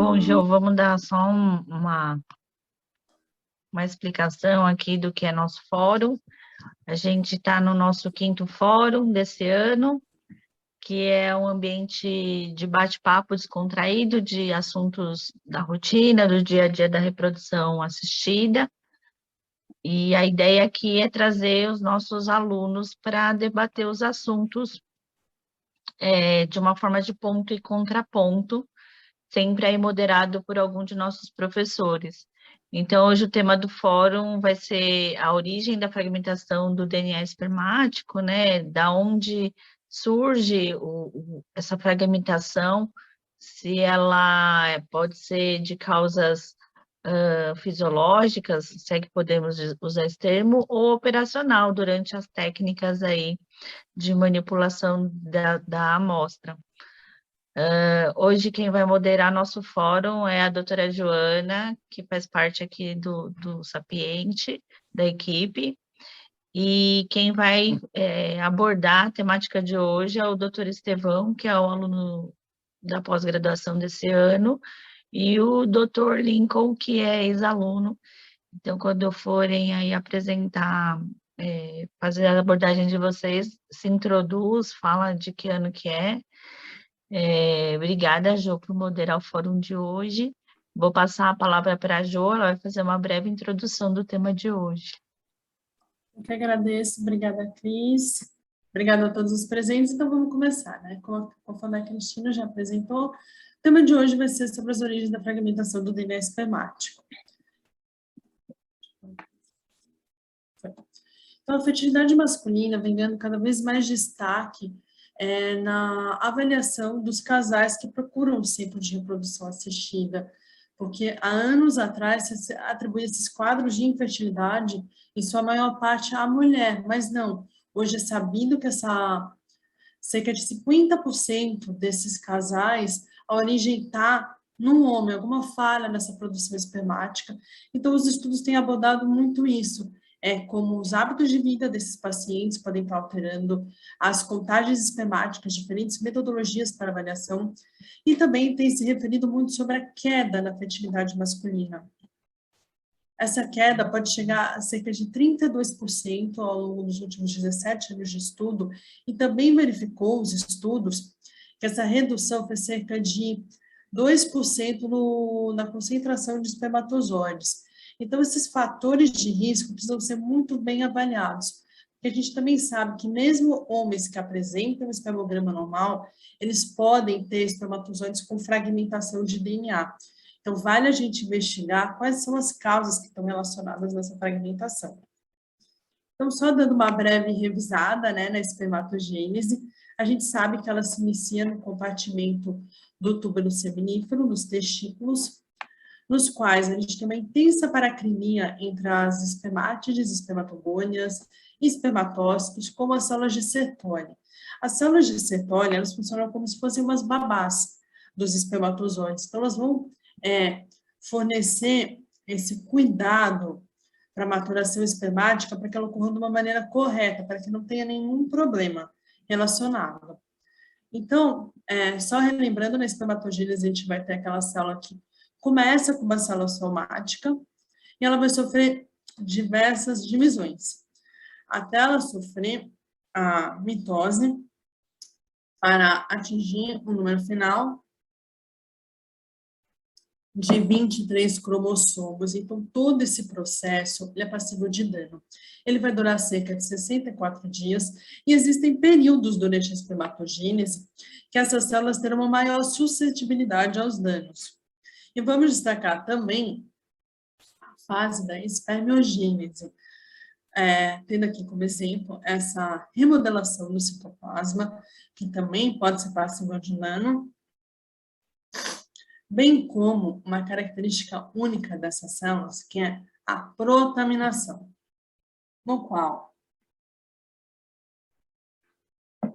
Bom, Gil, vamos dar só uma explicação aqui do que é nosso fórum. A gente está no nosso 5º fórum desse ano, que é um ambiente de bate-papo descontraído de assuntos da rotina, do dia a dia da reprodução assistida. E a ideia aqui é trazer os nossos alunos para debater os assuntos de uma forma de ponto e contraponto, sempre aí moderado por algum de nossos professores. Então, hoje o tema do fórum vai ser a origem da fragmentação do DNA espermático, né? Da onde surge essa fragmentação, se ela pode ser de causas fisiológicas, se é que podemos usar esse termo, ou operacional, durante as técnicas aí de manipulação da amostra. Hoje quem vai moderar nosso fórum é a doutora Joana, que faz parte aqui do Sapiente, da equipe, e quem vai abordar a temática de hoje é o doutor Estevão, que é o aluno da pós-graduação desse ano, e o doutor Lincoln, que é ex-aluno. Então, quando forem aí apresentar, fazer a abordagem de vocês, se introduz, fala de que ano que é. Obrigada, Jo, por moderar o fórum de hoje. Vou passar a palavra para a Jo, ela vai fazer uma breve introdução do tema de hoje. Eu que agradeço, obrigada, Cris. Obrigada a todos os presentes. Então, vamos começar, né? Conforme a Cristina já apresentou, o tema de hoje vai ser sobre as origens da fragmentação do DNA espermático. Então, a fertilidade masculina vem ganhando cada vez mais destaque na avaliação dos casais que procuram o centro de reprodução assistida, porque há anos atrás se atribuía esses quadros de infertilidade, em sua maior parte, à mulher, mas não. Hoje é sabido que cerca de 50% desses casais, a origem está num homem, alguma falha nessa produção espermática. Então, os estudos têm abordado muito isso, como os hábitos de vida desses pacientes podem estar alterando as contagens espermáticas, diferentes metodologias para avaliação, e também tem se referido muito sobre a queda na fertilidade masculina. Essa queda pode chegar a cerca de 32% ao longo dos últimos 17 anos de estudo, e também verificou os estudos que essa redução foi cerca de 2% na concentração de espermatozoides. Então, esses fatores de risco precisam ser muito bem avaliados, porque a gente também sabe que mesmo homens que apresentam um espermograma normal, eles podem ter espermatozoides com fragmentação de DNA. Então, vale a gente investigar quais são as causas que estão relacionadas nessa fragmentação. Então, só dando uma breve revisada, né, na espermatogênese, a gente sabe que ela se inicia no compartimento do túbulo seminífero, nos testículos, nos quais a gente tem uma intensa paracrinia entre as espermátides, espermatogônias e espermatócitos, como as células de Sertoli. As células de Sertoli, elas funcionam como se fossem umas babás dos espermatozoides. Então, elas vão fornecer esse cuidado para a maturação espermática, para que ela ocorra de uma maneira correta, para que não tenha nenhum problema relacionado. Então, só relembrando, na espermatogênese, a gente vai ter aquela célula que começa com uma célula somática e ela vai sofrer diversas divisões, até ela sofrer a mitose para atingir um número final de 23 cromossomos. Então, todo esse processo ele é passível de dano. Ele vai durar cerca de 64 dias e existem períodos durante a espermatogênese que essas células terão uma maior suscetibilidade aos danos. E vamos destacar também a fase da espermiogênese, tendo aqui como exemplo essa remodelação do citoplasma, que também pode ser passível de dano, bem como uma característica única dessas células, que é a protaminação, no qual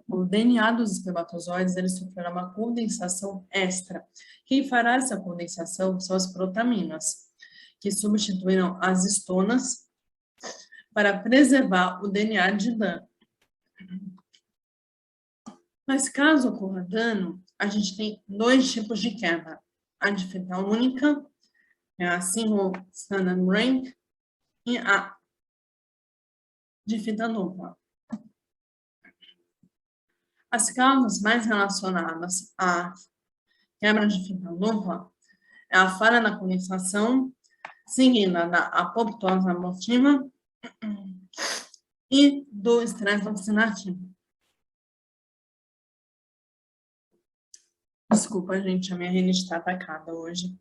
o DNA dos espermatozoides ele sofrerá uma condensação extra. Quem fará essa condensação são as protaminas, que substituirão as histonas para preservar o DNA de dano. Mas caso ocorra dano, a gente tem dois tipos de queda. a de fita única, é a single standard break, e a de fita dupla. As causas mais relacionadas à quebra de fita dupla é a falha na condensação, seguida da apoptose abortiva e do estresse oxidativo. Desculpa, gente, a minha rinite está atacada hoje.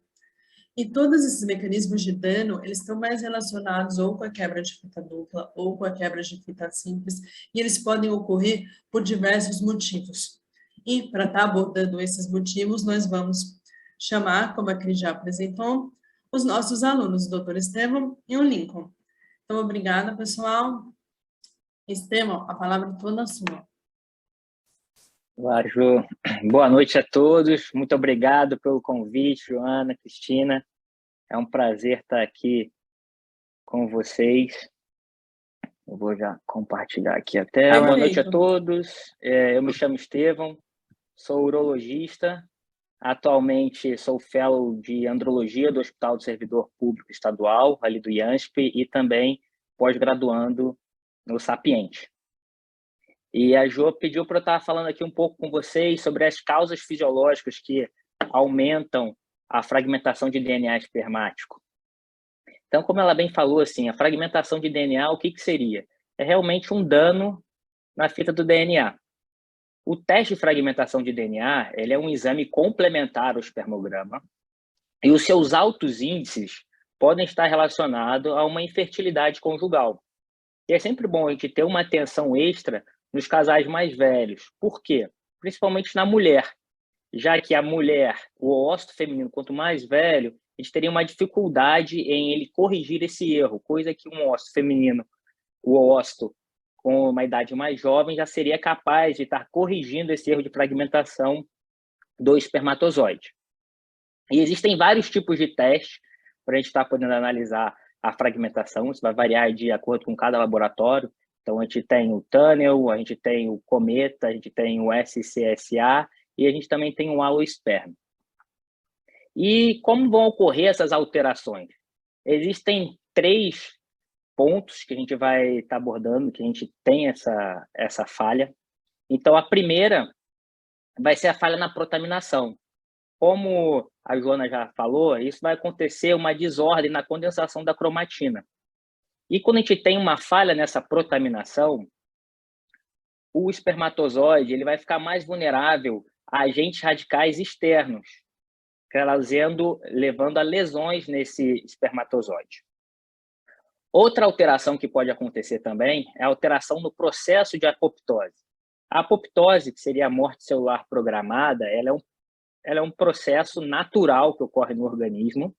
E todos esses mecanismos de dano, eles estão mais relacionados ou com a quebra de fita dupla ou com a quebra de fita simples, e eles podem ocorrer por diversos motivos. E para estar abordando esses motivos, nós vamos chamar, como a Cris já apresentou, os nossos alunos, o doutor Estevão e o Lincoln. Então, obrigada, pessoal. Estevão, a palavra é toda sua. Olá, Ju. Boa noite a todos. Muito obrigado pelo convite, Joana, Cristina. É um prazer estar aqui com vocês. Eu vou já compartilhar aqui a tela. Boa noite a todos. Eu me chamo Estevão, sou urologista. Atualmente sou fellow de andrologia do Hospital do Servidor Público Estadual, ali do IANSP, e também pós-graduando no Sapiente. E a Jo pediu para eu estar falando aqui um pouco com vocês sobre as causas fisiológicas que aumentam a fragmentação de DNA espermático. Então, como ela bem falou, assim, a fragmentação de DNA, o que seria? É realmente um dano na fita do DNA. O teste de fragmentação de DNA, ele é um exame complementar ao espermograma, e os seus altos índices podem estar relacionados a uma infertilidade conjugal. E é sempre bom a gente ter uma atenção extra nos casais mais velhos. Por quê? Principalmente na mulher, já que a mulher, o óvulo feminino, quanto mais velho, a gente teria uma dificuldade em ele corrigir esse erro, coisa que um óvulo feminino, o óvulo com uma idade mais jovem, já seria capaz de estar corrigindo esse erro de fragmentação do espermatozoide. E existem vários tipos de testes para a gente estar podendo analisar a fragmentação, isso vai variar de acordo com cada laboratório. Então, a gente tem o Tunnel, a gente tem o Cometa, a gente tem o SCSA e a gente também tem o Allo-Sperm. E como vão ocorrer essas alterações? Existem 3 pontos que a gente vai estar abordando, que a gente tem essa falha. Então, a primeira vai ser a falha na protaminação. Como a Joana já falou, isso vai acontecer uma desordem na condensação da cromatina. E quando a gente tem uma falha nessa protaminação, o espermatozoide ele vai ficar mais vulnerável a agentes radicais externos, levando a lesões nesse espermatozoide. Outra alteração que pode acontecer também é a alteração no processo de apoptose. A apoptose, que seria a morte celular programada, ela é um processo natural que ocorre no organismo,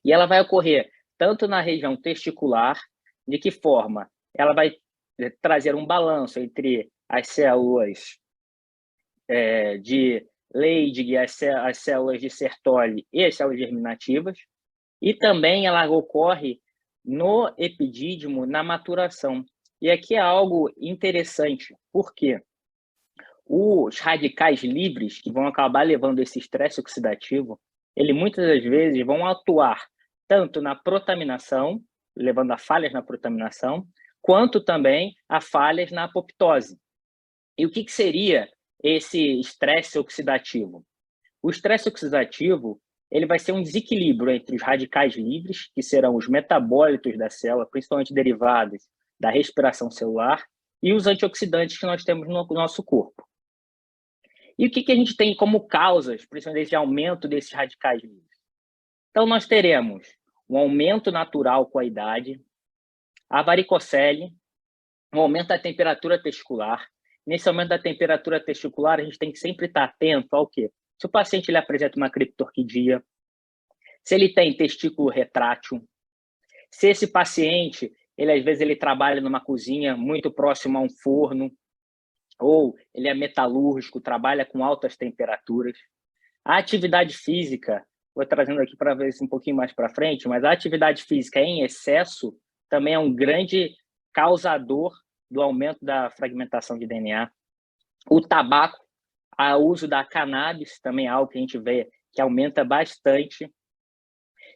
e ela vai ocorrer tanto na região testicular, de que forma ela vai trazer um balanço entre as células de Leydig, as células de Sertoli e as células germinativas, e também ela ocorre no epidídimo na maturação. E aqui é algo interessante, porque os radicais livres, que vão acabar levando esse estresse oxidativo, ele muitas das vezes vão atuar tanto na protaminação, levando a falhas na protaminação, quanto também a falhas na apoptose. E o que seria esse estresse oxidativo? O estresse oxidativo ele vai ser um desequilíbrio entre os radicais livres, que serão os metabólitos da célula, principalmente derivados da respiração celular, e os antioxidantes que nós temos no nosso corpo. E o que a gente tem como causas, principalmente de aumento desses radicais livres? Então, nós teremos um aumento natural com a idade, a varicocele, um aumento da temperatura testicular. Nesse aumento da temperatura testicular, a gente tem que sempre estar atento ao quê? Se o paciente ele apresenta uma criptorquidia, se ele tem testículo retrátil, se esse paciente, às vezes ele trabalha numa cozinha muito próximo a um forno, ou ele é metalúrgico, trabalha com altas temperaturas. A atividade física, vou trazendo aqui para ver um pouquinho mais para frente, mas a atividade física em excesso também é um grande causador do aumento da fragmentação de DNA. O tabaco, o uso da cannabis também é algo que a gente vê que aumenta bastante.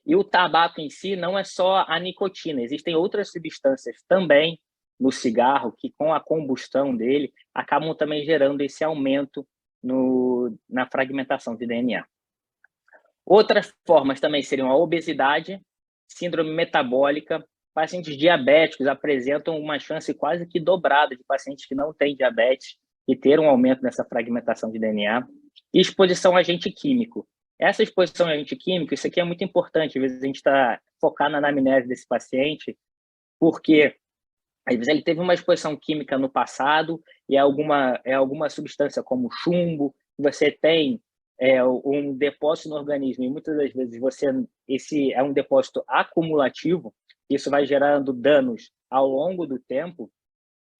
E o tabaco em si não é só a nicotina, existem outras substâncias também no cigarro que, com a combustão dele, acabam também gerando esse aumento na fragmentação de DNA. Outras formas também seriam a obesidade, síndrome metabólica. Pacientes diabéticos apresentam uma chance quase que dobrada de pacientes que não têm diabetes e ter um aumento nessa fragmentação de DNA. E exposição a agente químico. Essa exposição a agente químico, isso aqui é muito importante, às vezes a gente está focado na anamnese desse paciente, porque às vezes ele teve uma exposição química no passado e é alguma substância como chumbo, você tem um depósito no organismo e muitas das vezes esse é um depósito acumulativo, isso vai gerando danos ao longo do tempo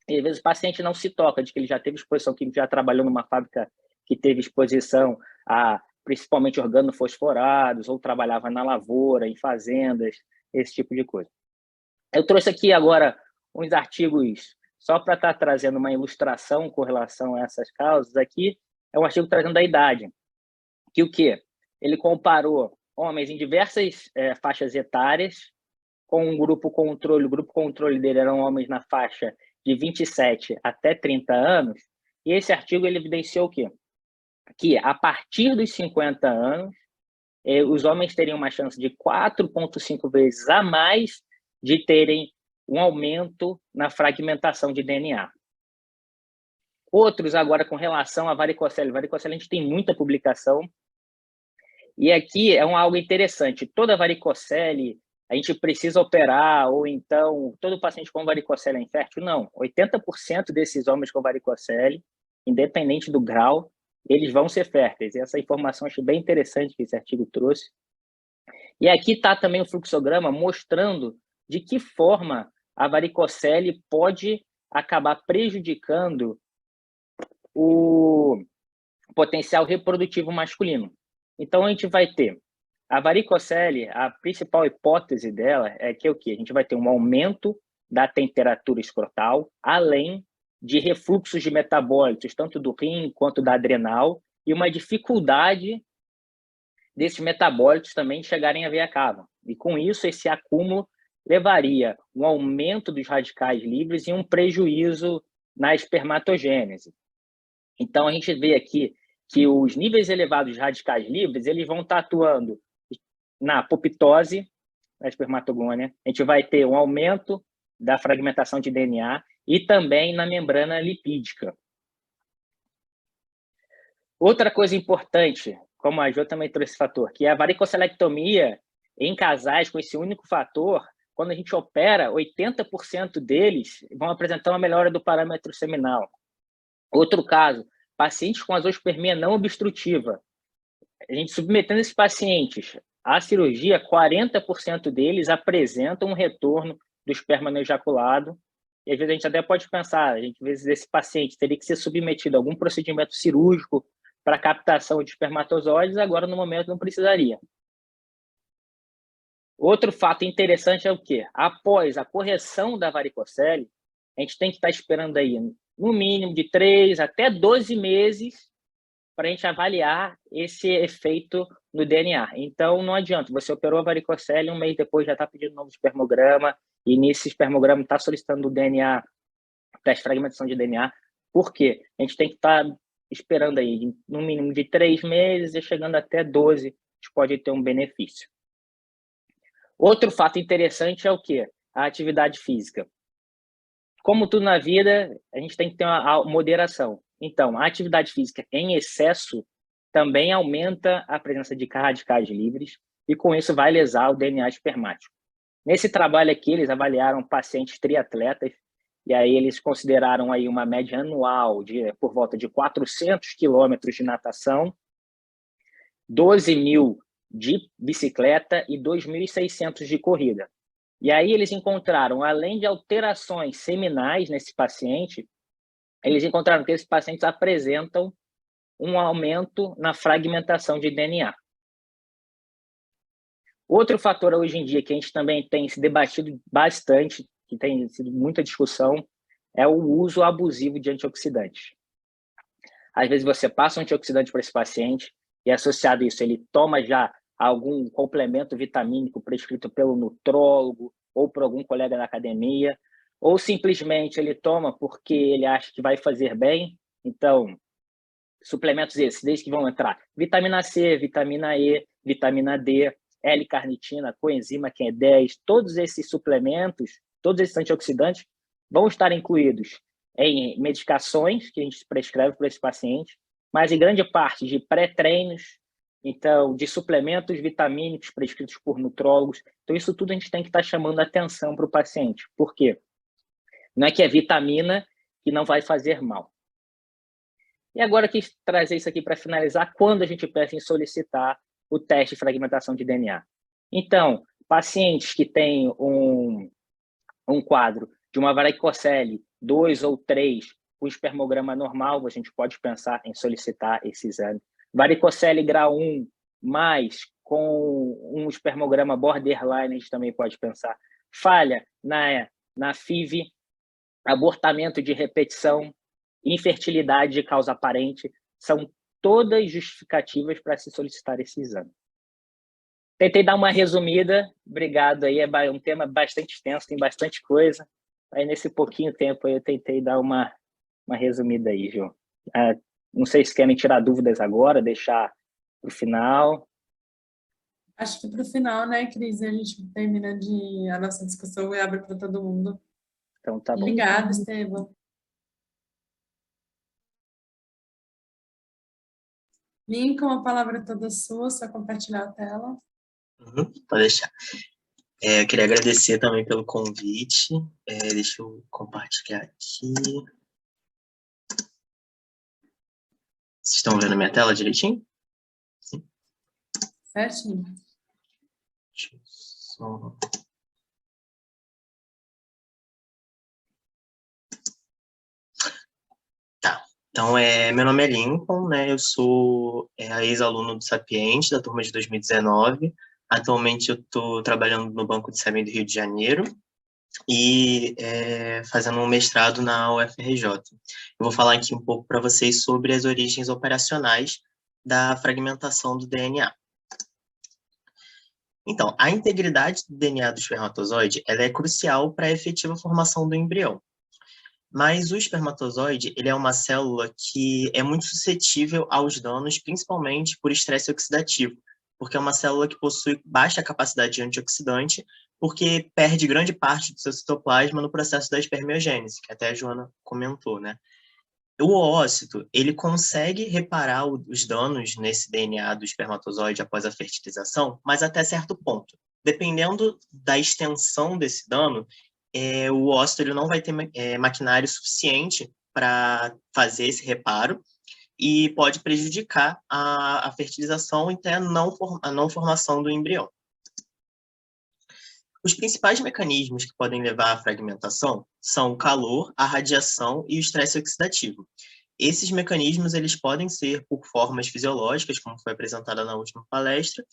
e às vezes o paciente não se toca de que ele já teve exposição química, já trabalhou numa fábrica que teve exposição a principalmente organofosforados ou trabalhava na lavoura, em fazendas, esse tipo de coisa. Eu trouxe aqui agora uns artigos só para estar trazendo uma ilustração com relação a essas causas. Aqui é um artigo trazendo a idade, que o quê? Ele comparou homens em diversas faixas etárias com um grupo controle. O grupo controle dele eram homens na faixa de 27 até 30 anos, e esse artigo ele evidenciou o quê? Que a partir dos 50 anos, os homens teriam uma chance de 4,5 vezes a mais de terem um aumento na fragmentação de DNA. Outros, agora, com relação à varicocele. Varicocele, a gente tem muita publicação. E aqui é algo interessante. Toda varicocele, a gente precisa operar, ou então, todo paciente com varicocele é infértil? Não. 80% desses homens com varicocele, independente do grau, eles vão ser férteis. E essa informação eu achei bem interessante que esse artigo trouxe. E aqui está também o fluxograma mostrando de que forma a varicocele pode acabar prejudicando o potencial reprodutivo masculino. Então, a gente vai ter a varicocele, a principal hipótese dela é que o quê? A gente vai ter um aumento da temperatura escrotal, além de refluxos de metabólitos, tanto do rim quanto da adrenal, e uma dificuldade desses metabólitos também chegarem à veia cava. E com isso, esse acúmulo levaria um aumento dos radicais livres e um prejuízo na espermatogênese. Então, a gente vê aqui que os níveis elevados de radicais livres eles vão estar atuando na apoptose, na espermatogônia, a gente vai ter um aumento da fragmentação de DNA e também na membrana lipídica. Outra coisa importante, como a Jo também trouxe esse fator, que é a varicocelectomia em casais com esse único fator, quando a gente opera, 80% deles vão apresentar uma melhora do parâmetro seminal. Outro caso, pacientes com azoospermia não obstrutiva. A gente submetendo esses pacientes à cirurgia, 40% deles apresentam um retorno do esperma no ejaculado. E às vezes a gente até pode pensar, às vezes esse paciente teria que ser submetido a algum procedimento cirúrgico para captação de espermatozoides, agora no momento não precisaria. Outro fato interessante é o quê? Após a correção da varicocele, a gente tem que estar esperando aí no mínimo de 3 até 12 meses para a gente avaliar esse efeito no DNA. Então, não adianta, você operou a varicocele, um mês depois já está pedindo um novo espermograma, e nesse espermograma está solicitando o DNA, teste de fragmentação de DNA. Por quê? A gente tem que estar esperando aí no mínimo de 3 meses e chegando até 12, a gente pode ter um benefício. Outro fato interessante é o quê? A atividade física. Como tudo na vida, a gente tem que ter uma moderação. Então, a atividade física em excesso também aumenta a presença de radicais livres e, com isso, vai lesar o DNA espermático. Nesse trabalho aqui, eles avaliaram pacientes triatletas e aí eles consideraram aí uma média anual por volta de 400 quilômetros de natação, 12.000 de bicicleta e 2.600 de corrida. E aí eles encontraram, além de alterações seminais nesse paciente, eles encontraram que esses pacientes apresentam um aumento na fragmentação de DNA. Outro fator hoje em dia que a gente também tem se debatido bastante, que tem sido muita discussão, é o uso abusivo de antioxidantes. Às vezes você passa um antioxidante para esse paciente, e associado a isso, ele toma já algum complemento vitamínico prescrito pelo nutrólogo ou por algum colega da academia, ou simplesmente ele toma porque ele acha que vai fazer bem. Então, suplementos esses, desde que vão entrar vitamina C, vitamina E, vitamina D, L-carnitina, coenzima Q10, todos esses suplementos, todos esses antioxidantes vão estar incluídos em medicações que a gente prescreve para esse paciente, mas em grande parte de pré-treinos, então de suplementos vitamínicos prescritos por nutrólogos. Então isso tudo a gente tem que estar chamando a atenção para o paciente. Por quê? Não é que é vitamina que não vai fazer mal. E agora quis trazer isso aqui para finalizar, quando a gente pensa em solicitar o teste de fragmentação de DNA. Então, pacientes que têm um quadro de uma varicocele 2 ou 3 com espermograma normal, a gente pode pensar em solicitar esse exame. Varicocele grau 1, mais com um espermograma borderline, a gente também pode pensar. Falha na FIV, abortamento de repetição, infertilidade de causa aparente, são todas justificativas para se solicitar esse exame. Tentei dar uma resumida, obrigado, aí é um tema bastante extenso, tem bastante coisa, aí nesse pouquinho tempo aí eu tentei dar uma resumida aí, João. Não sei se querem tirar dúvidas agora, deixar para o final. Acho que para o final, né, Cris, a gente termina a nossa discussão e abre para todo mundo. Então tá bom. Obrigada, Estevam. Lincoln, a palavra é toda sua, só compartilhar a tela. Pode deixar. Eu queria agradecer também pelo convite. Deixa eu compartilhar aqui. Vocês estão vendo a minha tela direitinho? Sim. Certinho. Deixa eu só... Tá. Então, meu nome é Lincoln, né? Eu sou ex-aluno do Sapiente, da turma de 2019. Atualmente, eu estou trabalhando no Banco de Sêmen do Rio de Janeiro e fazendo um mestrado na UFRJ. Eu vou falar aqui um pouco para vocês sobre as origens operacionais da fragmentação do DNA. Então, a integridade do DNA do espermatozoide ela é crucial para a efetiva formação do embrião. Mas o espermatozoide ele é uma célula que é muito suscetível aos danos, principalmente por estresse oxidativo, porque é uma célula que possui baixa capacidade antioxidante, porque perde grande parte do seu citoplasma no processo da espermiogênese, que até a Joana comentou, né? O oócito, ele consegue reparar os danos nesse DNA do espermatozoide após a fertilização, mas até certo ponto. Dependendo da extensão desse dano, o oócito ele não vai ter maquinário suficiente para fazer esse reparo e pode prejudicar a fertilização e até a não formação do embrião. Os principais mecanismos que podem levar à fragmentação são o calor, a radiação e o estresse oxidativo. Esses mecanismos eles podem ser por formas fisiológicas, como foi apresentada na última palestra,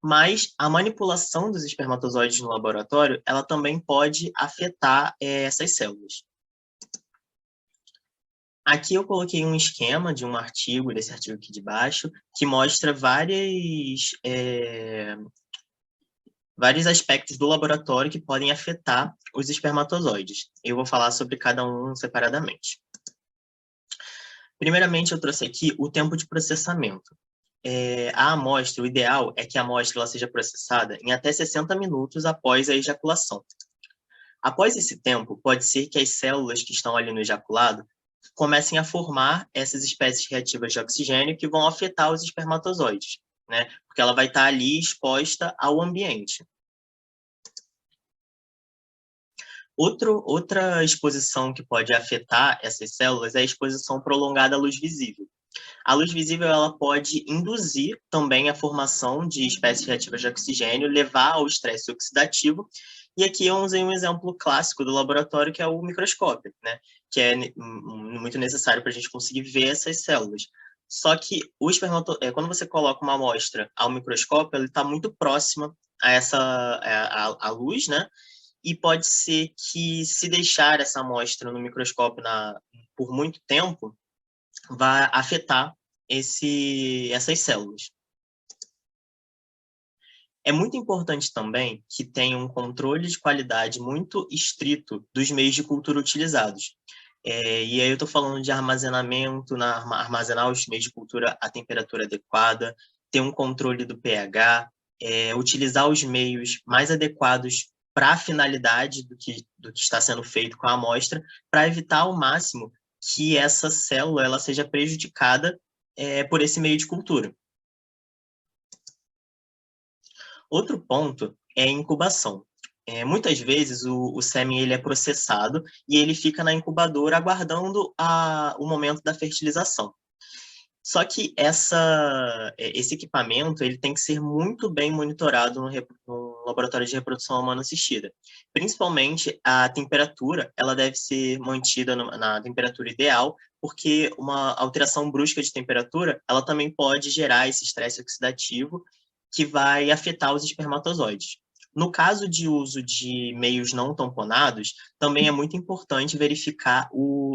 mas a manipulação dos espermatozoides no laboratório ela também pode afetar essas células. Aqui eu coloquei um esquema de um artigo, desse artigo aqui de baixo, que mostra vários aspectos do laboratório que podem afetar os espermatozoides. Eu vou falar sobre cada um separadamente. Primeiramente, eu trouxe aqui o tempo de processamento. A amostra, o ideal é que a amostra ela seja processada em até 60 minutos após a ejaculação. Após esse tempo, pode ser que as células que estão ali no ejaculado comecem a formar essas espécies reativas de oxigênio que vão afetar os espermatozoides, né? Porque ela vai estar ali exposta ao ambiente. Outra exposição que pode afetar essas células é a exposição prolongada à luz visível. A luz visível ela pode induzir também a formação de espécies reativas de oxigênio, levar ao estresse oxidativo, e aqui eu usei um exemplo clássico do laboratório, que é o microscópio, né? Que é muito necessário para a gente conseguir ver essas células. Só que quando você coloca uma amostra ao microscópio, ela está muito próxima à luz, né? E pode ser que, se deixar essa amostra no microscópio por muito tempo, vai afetar essas células. É muito importante também que tenha um controle de qualidade muito estrito dos meios de cultura utilizados. E aí eu estou falando de armazenamento, armazenar os meios de cultura à temperatura adequada, ter um controle do pH, utilizar os meios mais adequados para a finalidade do que está sendo feito com a amostra, para evitar ao máximo que essa célula ela seja prejudicada por esse meio de cultura. Outro ponto é a incubação. Muitas vezes o sêmen ele é processado e ele fica na incubadora aguardando o momento da fertilização. Só que esse equipamento ele tem que ser muito bem monitorado no laboratório de reprodução humana assistida. Principalmente a temperatura, ela deve ser mantida na temperatura ideal, porque uma alteração brusca de temperatura, ela também pode gerar esse estresse oxidativo que vai afetar os espermatozoides. No caso de uso de meios não tamponados, também é muito importante verificar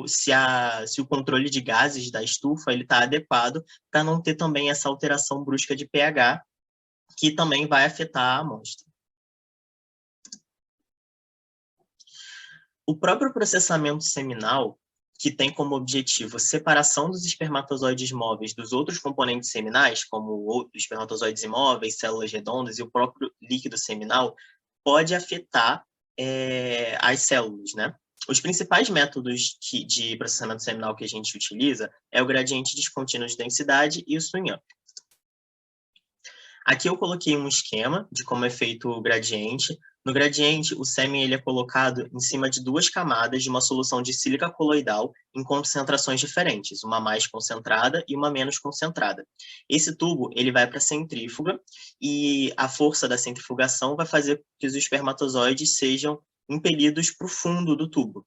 se o controle de gases da estufa está adequado para não ter também essa alteração brusca de pH, que também vai afetar a amostra. O próprio processamento seminal, que tem como objetivo separação dos espermatozoides móveis dos outros componentes seminais, como espermatozoides imóveis, células redondas e o próprio líquido seminal, pode afetar as células, né? Os principais métodos de processamento seminal que a gente utiliza é o gradiente descontínuo de densidade e o swing-up. Aqui eu coloquei um esquema de como é feito o gradiente. No gradiente, o sêmen ele é colocado em cima de 2 camadas de uma solução de sílica coloidal em concentrações diferentes, uma mais concentrada e uma menos concentrada. Esse tubo ele vai para a centrífuga e a força da centrifugação vai fazer com que os espermatozoides sejam impelidos para o fundo do tubo.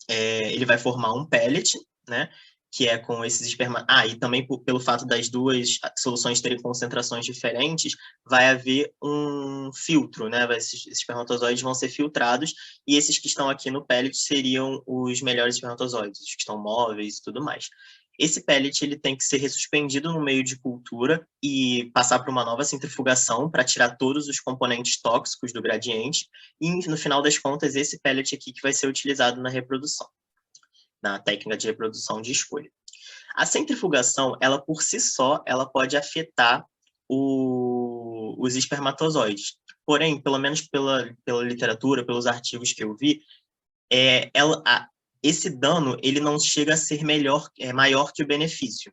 Ele vai formar um pellet, né? Que é com esses espermatozoides. E também pelo fato das 2 soluções terem concentrações diferentes, vai haver um filtro, né? Esses espermatozoides vão ser filtrados, e esses que estão aqui no pellet seriam os melhores espermatozoides, os que estão móveis e tudo mais. Esse pellet ele tem que ser ressuspendido no meio de cultura e passar por uma nova centrifugação para tirar todos os componentes tóxicos do gradiente, e no final das contas, esse pellet aqui que vai ser utilizado na reprodução, na técnica de reprodução de escolha. A centrifugação, ela por si só, ela pode afetar os espermatozoides. Porém, pelo menos pela literatura, pelos artigos que eu vi, esse dano ele não chega a ser maior que o benefício.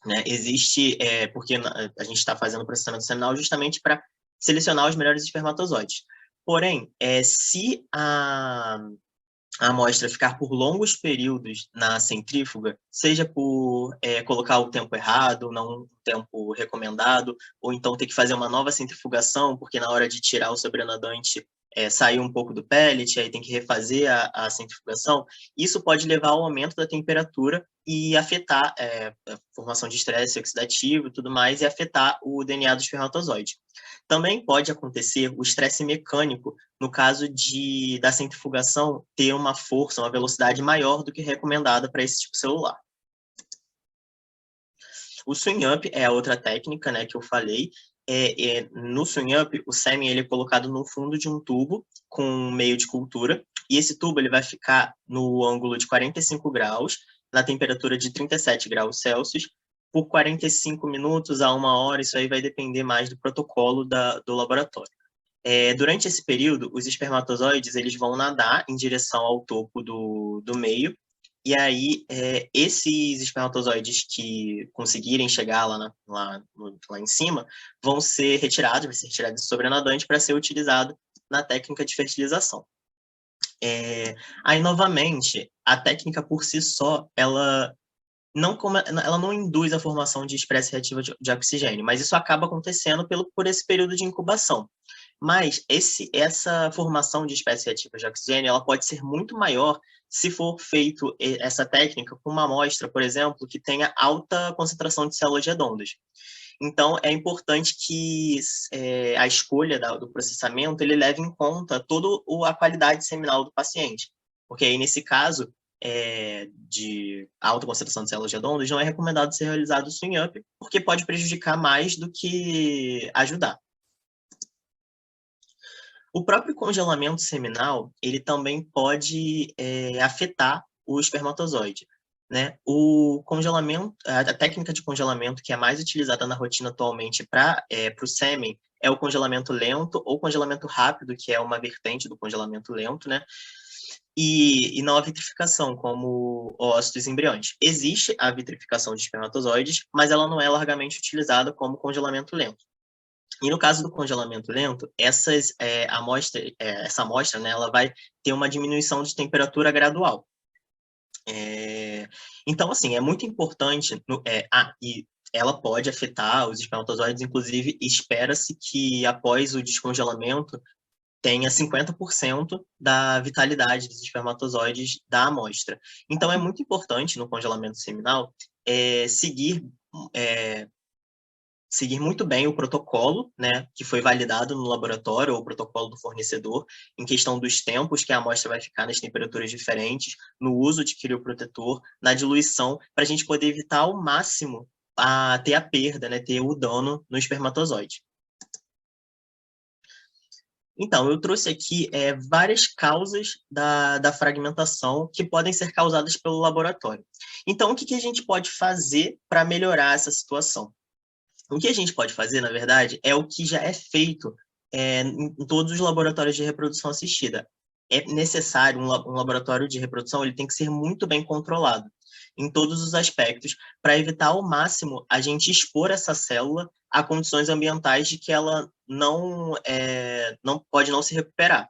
Né? Existe, porque a gente está fazendo o processamento seminal justamente para selecionar os melhores espermatozoides. Porém, se a amostra ficar por longos períodos na centrífuga, seja por colocar o tempo errado, não o tempo recomendado, ou então ter que fazer uma nova centrifugação, porque na hora de tirar o sobrenadante saiu um pouco do pellet, aí tem que refazer a centrifugação, isso pode levar ao aumento da temperatura e afetar a formação de estresse oxidativo e tudo mais, e afetar o DNA do espermatozoide. Também pode acontecer o estresse mecânico no caso da centrifugação ter uma força, uma velocidade maior do que recomendada para esse tipo celular. O swing-up é a outra técnica, né, que eu falei. No swing-up, o sêmen ele é colocado no fundo de um tubo com meio de cultura, e esse tubo ele vai ficar no ângulo de 45 graus, na temperatura de 37 graus Celsius, por 45 minutos a 1 hora, isso aí vai depender mais do protocolo do laboratório. Durante esse período, os espermatozoides eles vão nadar em direção ao topo do meio, e aí esses espermatozoides que conseguirem chegar lá em cima vão ser retirados, vai ser retirado esse sobrenadante para ser utilizado na técnica de fertilização. Aí, novamente, a técnica por si só, ela não induz a formação de estresse reativa de oxigênio, mas isso acaba acontecendo por esse período de incubação. Mas essa formação de espécies reativas de oxigênio ela pode ser muito maior se for feito essa técnica com uma amostra, por exemplo, que tenha alta concentração de células redondas. Então, é importante que a escolha do processamento ele leve em conta toda a qualidade seminal do paciente. Porque aí, nesse caso, de alta concentração de células redondas, não é recomendado ser realizado o swing-up, porque pode prejudicar mais do que ajudar. O próprio congelamento seminal, ele também pode afetar o espermatozoide, né? O congelamento, a técnica de congelamento que é mais utilizada na rotina atualmente para o sêmen é o congelamento lento ou congelamento rápido, que é uma vertente do congelamento lento, né? E não a vitrificação, como ócitos embriões. Existe a vitrificação de espermatozoides, mas ela não é largamente utilizada como congelamento lento. E no caso do congelamento lento, essa amostra, né, ela vai ter uma diminuição de temperatura gradual. Então, assim, é muito importante... e ela pode afetar os espermatozoides, inclusive espera-se que após o descongelamento tenha 50% da vitalidade dos espermatozoides da amostra. Então, é muito importante no congelamento seminal seguir muito bem o protocolo, né, que foi validado no laboratório, ou o protocolo do fornecedor, em questão dos tempos que a amostra vai ficar nas temperaturas diferentes, no uso de crioprotetor, na diluição, para a gente poder evitar ao máximo ter a perda, né, ter o dano no espermatozoide. Então, eu trouxe aqui várias causas da fragmentação que podem ser causadas pelo laboratório. Então, o que a gente pode fazer para melhorar essa situação? O que a gente pode fazer, na verdade, é o que já é feito em todos os laboratórios de reprodução assistida. É necessário, um laboratório de reprodução, ele tem que ser muito bem controlado em todos os aspectos, para evitar ao máximo a gente expor essa célula a condições ambientais de que ela não pode não se recuperar.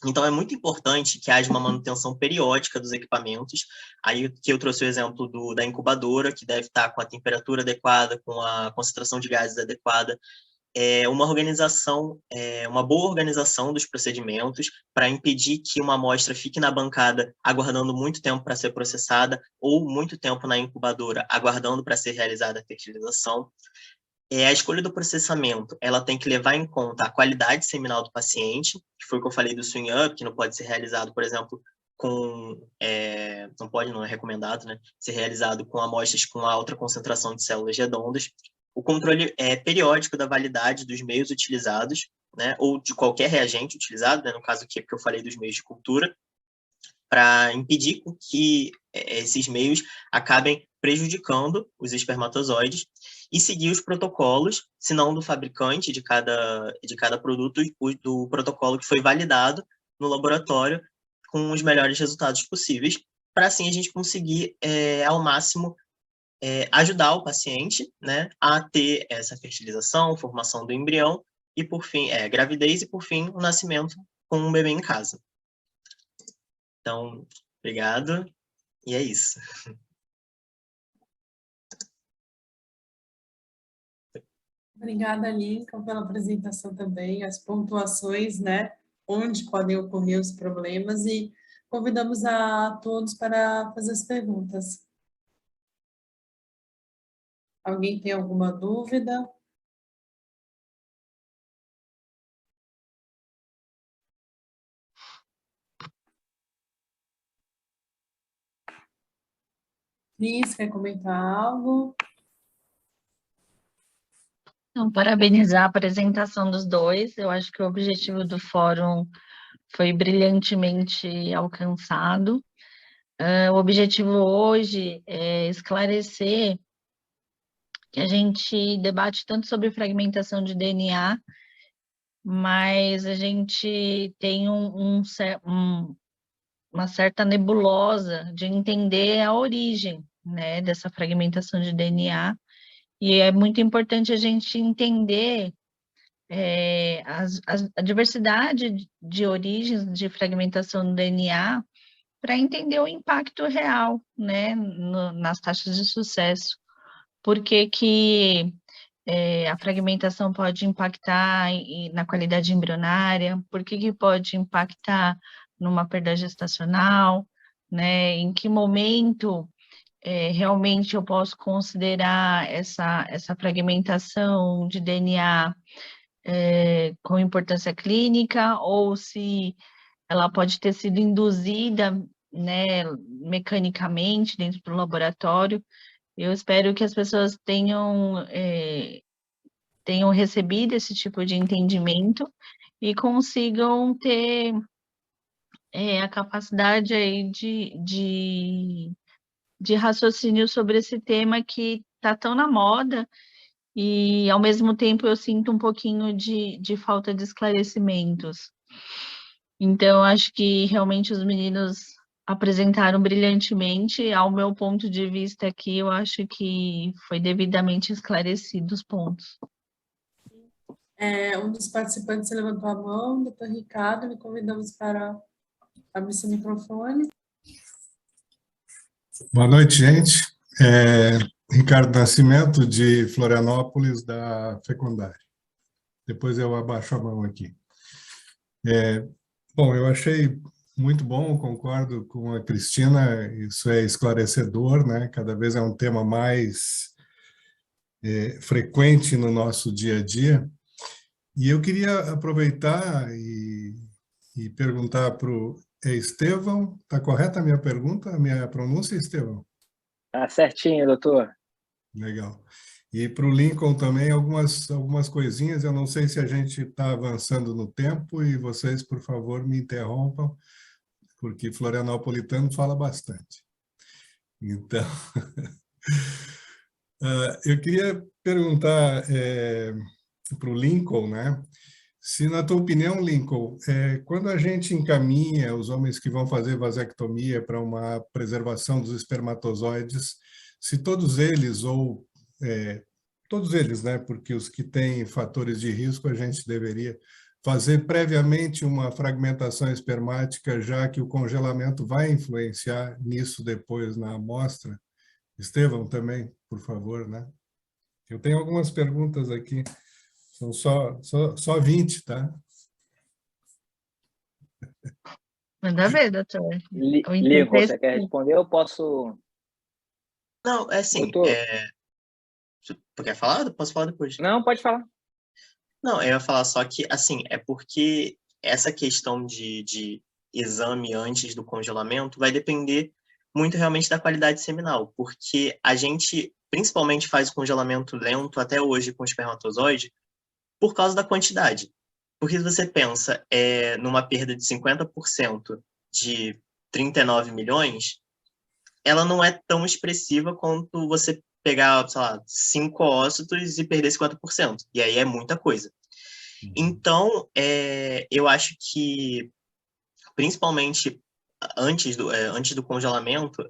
Então, é muito importante que haja uma manutenção periódica dos equipamentos. Aí que eu trouxe o exemplo da incubadora, que deve estar com a temperatura adequada, com a concentração de gases adequada. Uma boa organização dos procedimentos para impedir que uma amostra fique na bancada aguardando muito tempo para ser processada ou muito tempo na incubadora aguardando para ser realizada a fertilização. A escolha do processamento, ela tem que levar em conta a qualidade seminal do paciente, que foi o que eu falei do swing-up, que não pode ser realizado, por exemplo, não é recomendado, né, ser realizado com amostras com alta concentração de células redondas. O controle periódico da validade dos meios utilizados, né, ou de qualquer reagente utilizado, né, no caso aqui é porque eu falei dos meios de cultura, para impedir que esses meios acabem prejudicando os espermatozoides e seguir os protocolos, se não do fabricante de cada produto, do protocolo que foi validado no laboratório com os melhores resultados possíveis, para assim a gente conseguir, ao máximo, ajudar o paciente, né, a ter essa fertilização, formação do embrião e, por fim, gravidez e, por fim, o nascimento com um bebê em casa. Então, obrigado, e é isso. Obrigada, Lincoln, pela apresentação também, as pontuações, né, onde podem ocorrer os problemas, e convidamos a todos para fazer as perguntas. Alguém tem alguma dúvida? Cris, quer comentar algo? Então, parabenizar a apresentação dos dois. Eu acho que o objetivo do fórum foi brilhantemente alcançado. O objetivo hoje é esclarecer que a gente debate tanto sobre fragmentação de DNA, mas a gente tem uma certa nebulosa de entender a origem, né, dessa fragmentação de DNA, e é muito importante a gente entender a diversidade de origens de fragmentação do DNA para entender o impacto real, né, nas taxas de sucesso. Por que que a fragmentação pode impactar na qualidade embrionária? Por que pode impactar numa perda gestacional, né? Em que momento realmente eu posso considerar essa fragmentação de DNA com importância clínica, ou se ela pode ter sido induzida né, mecanicamente dentro do laboratório. Eu espero que as pessoas tenham recebido esse tipo de entendimento e consigam ter a capacidade aí de raciocínio sobre esse tema que está tão na moda e, ao mesmo tempo, eu sinto um pouquinho de falta de esclarecimentos. Então, acho que realmente os meninos apresentaram brilhantemente. Ao meu ponto de vista aqui, eu acho que foi devidamente esclarecido os pontos. Um dos participantes levantou a mão, doutor Ricardo, me convidamos para abrir seu microfone. Boa noite, gente. Ricardo Nascimento, de Florianópolis, da Fecundare. Depois eu abaixo a mão aqui. Bom, eu achei muito bom, concordo com a Cristina, isso é esclarecedor, né? Cada vez é um tema mais frequente no nosso dia a dia. E eu queria aproveitar e perguntar para o Estevão, está correta a minha pergunta, a minha pronúncia, Estevão? Tá certinho, doutor. Legal. E para o Lincoln também, algumas coisinhas, eu não sei se a gente está avançando no tempo e vocês, por favor, me interrompam, porque florianopolitano fala bastante. Então, eu queria perguntar para o Lincoln, né? Se, na tua opinião, Lincoln, quando a gente encaminha os homens que vão fazer vasectomia para uma preservação dos espermatozoides, se todos eles, todos eles, né, porque os que têm fatores de risco, a gente deveria fazer previamente uma fragmentação espermática, já que o congelamento vai influenciar nisso depois na amostra? Estevão, também, por favor, né? Eu tenho algumas perguntas aqui. São só 20, tá? Manda ver, doutor. Lincoln, você quer responder? Eu posso... Não, é assim, doutor? Tu quer falar? Posso falar depois? Não, pode falar. Não, eu ia falar só que, assim, é porque essa questão de exame antes do congelamento vai depender muito realmente da qualidade seminal, porque a gente, principalmente, faz o congelamento lento até hoje com espermatozoide, por causa da quantidade. Porque se você pensa numa perda de 50% de 39 milhões, ela não é tão expressiva quanto você pegar, sei lá, 5 ócitos e perder 50%. E aí é muita coisa. Então, eu acho que, principalmente antes do congelamento,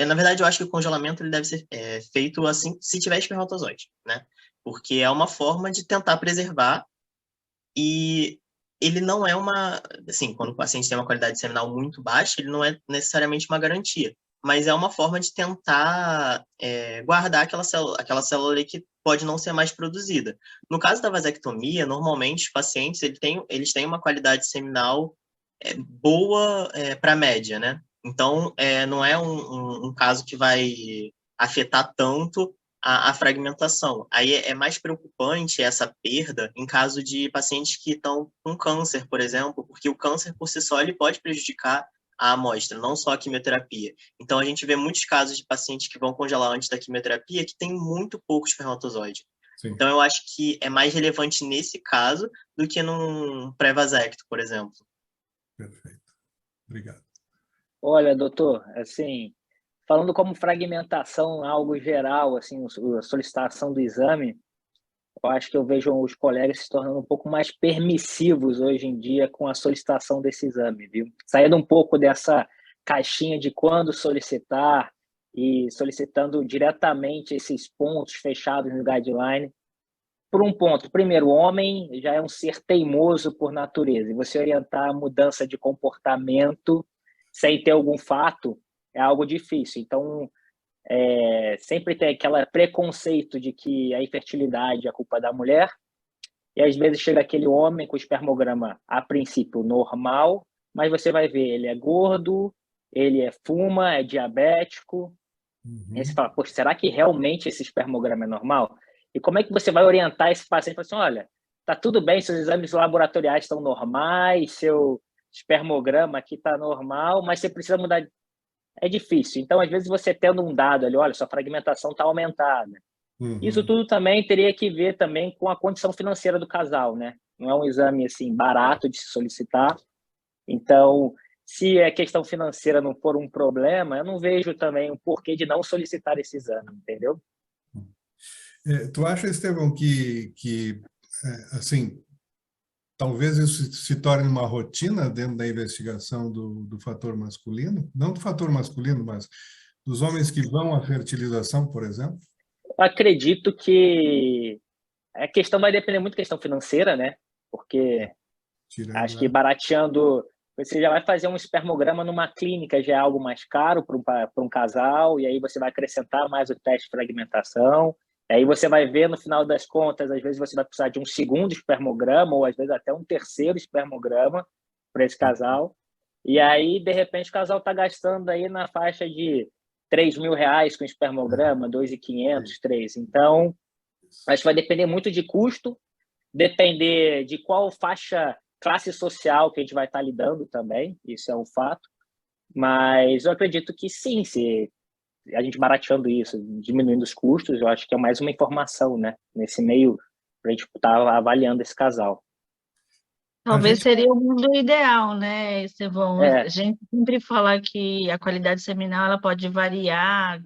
na verdade, eu acho que o congelamento ele deve ser feito assim, se tiver espermatozoide, né? Porque é uma forma de tentar preservar e ele não é assim, quando o paciente tem uma qualidade seminal muito baixa, ele não é necessariamente uma garantia, mas é uma forma de tentar guardar aquela célula ali que pode não ser mais produzida. No caso da vasectomia, normalmente os pacientes eles têm uma qualidade seminal boa para a média, né? Então, não é um caso que vai afetar tanto a fragmentação. Aí é mais preocupante essa perda em caso de pacientes que estão com câncer, por exemplo, porque o câncer por si só ele pode prejudicar a amostra, não só a quimioterapia. Então, a gente vê muitos casos de pacientes que vão congelar antes da quimioterapia que tem muito pouco espermatozoide. Sim. Então, eu acho que é mais relevante nesse caso do que num pré-vasecto, por exemplo. Perfeito. Obrigado. Olha, doutor, assim, falando como fragmentação, algo geral, assim, a solicitação do exame, eu acho que eu vejo os colegas se tornando um pouco mais permissivos hoje em dia com a solicitação desse exame, viu? Saindo um pouco dessa caixinha de quando solicitar e solicitando diretamente esses pontos fechados no guideline. Por um ponto, primeiro, o homem já é um ser teimoso por natureza, e você orientar a mudança de comportamento sem ter algum fato é algo difícil. Então, sempre tem aquele preconceito de que a infertilidade é a culpa da mulher, e às vezes chega aquele homem com o espermograma, a princípio, normal, mas você vai ver, ele é gordo, ele fuma, é diabético, e aí você fala, poxa, será que realmente esse espermograma é normal? E como é que você vai orientar esse paciente? Fala assim, olha, tá tudo bem, seus exames laboratoriais estão normais, seu espermograma aqui está normal, mas você precisa mudar é difícil. Então, às vezes, você tendo um dado ali, olha, sua fragmentação está aumentada. Isso tudo também teria que ver também com a condição financeira do casal, né? Não é um exame, assim, barato de se solicitar. Então, se a questão financeira não for um problema, eu não vejo também o porquê de não solicitar esse exame, entendeu? Tu acha, Estevão, assim, talvez isso se torne uma rotina dentro da investigação do fator masculino? Não do fator masculino, mas dos homens que vão à fertilização, por exemplo? Eu acredito que a questão vai depender muito da questão financeira, né? Porque acho que barateando, você já vai fazer um espermograma numa clínica, já é algo mais caro para um casal, e aí você vai acrescentar mais o teste de fragmentação. Aí você vai ver, no final das contas, às vezes você vai precisar de um segundo espermograma, ou às vezes até um terceiro espermograma para esse casal. E aí, de repente, o casal está gastando aí na faixa de R$3.000 com espermograma, 2.500, 3. Então, acho que vai depender muito de custo, depender de qual classe social que a gente vai estar lidando também, isso é um fato. Mas eu acredito que sim, se a gente barateando isso, diminuindo os custos, eu acho que é mais uma informação, né? Nesse meio, para a gente estar avaliando esse casal. Talvez seria o mundo ideal, né, Estevão? A gente sempre fala que a qualidade seminal ela pode variar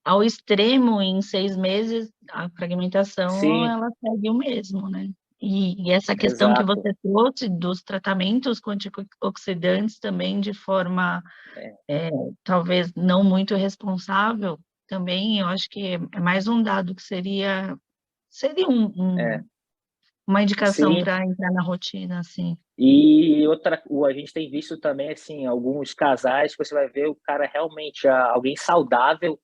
ao extremo em 6 meses, a fragmentação Sim. Ela segue o mesmo, né? E essa questão Exato. que você trouxe dos tratamentos com antioxidantes também de forma talvez não muito responsável, também eu acho que é mais um dado que seria uma indicação para entrar na rotina, assim. E a gente tem visto também, assim, alguns casais que você vai ver o cara realmente alguém saudável,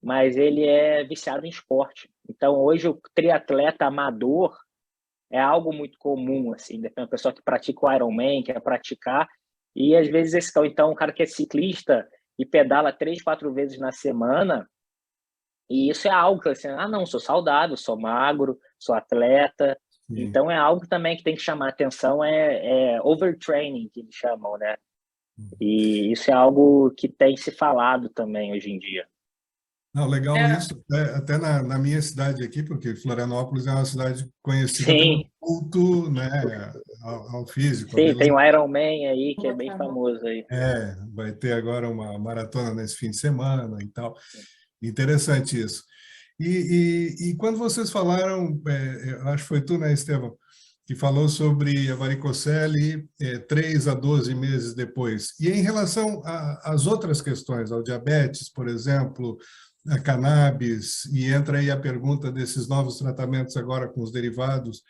mas ele é viciado em esporte. Então, hoje, o triatleta amador é algo muito comum, assim, tem uma pessoa que pratica o Ironman, quer praticar, e às vezes, então, um cara que é ciclista e pedala 3, 4 vezes na semana, e isso é algo assim, não, sou saudável, sou magro, sou atleta. Sim. Então, é algo também que tem que chamar atenção, é overtraining, que eles chamam, né? E isso é algo que tem se falado também hoje em dia. Não, legal isso, até na minha cidade aqui, porque Florianópolis é uma cidade conhecida pelo culto, né, ao físico. Sim, tem o Ironman aí, que é bem famoso aí. Vai ter agora uma maratona nesse fim de semana e tal. Interessante isso. E quando vocês falaram, acho que foi tu, né, Estevão, que falou sobre a varicocele 3 a 12 meses depois. E em relação às outras questões, ao diabetes, por exemplo, a cannabis, e entra aí a pergunta desses novos tratamentos agora com os derivados,